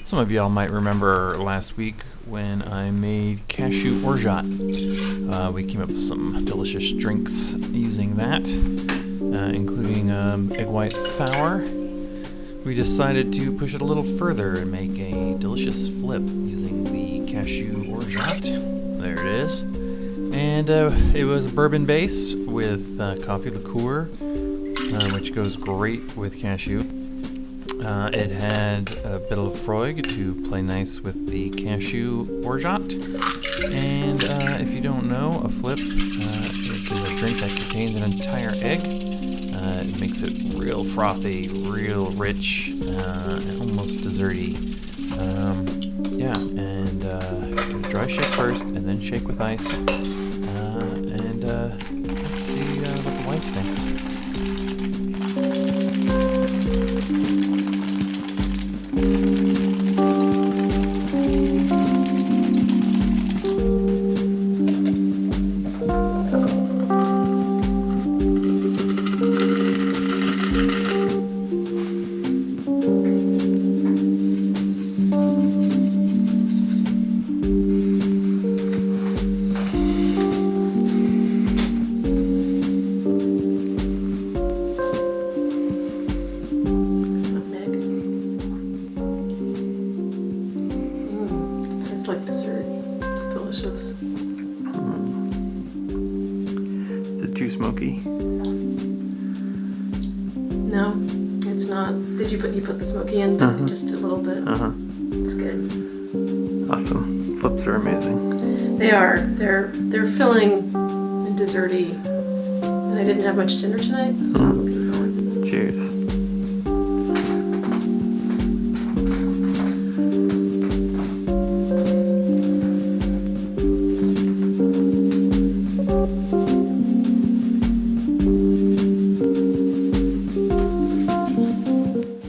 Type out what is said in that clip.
Some of y'all might remember last week when I made Cashew Orgeat. We came up with some delicious drinks using that, including egg white sour. We decided to push it a little further and make a delicious flip using the Cashew Orgeat. There it is. And it was a bourbon base with Coffee Liqueur, which goes great with cashew. It had a bit of Laphroaig to play nice with the Cashew Orgeat. And if you don't know, a flip is a drink that contains an entire egg. It makes it real frothy, real rich, almost desserty. Yeah, and dry shake first, and then shake with ice. Let's see what the wife thinks. Like dessert. It's delicious. Is it too smoky? No, it's not. Did you put the smoky in? Just a little bit. It's good. Awesome. Flips are amazing. They are. They're filling and desserty. And I didn't have much dinner tonight, so I'm looking forward to them. Cheers.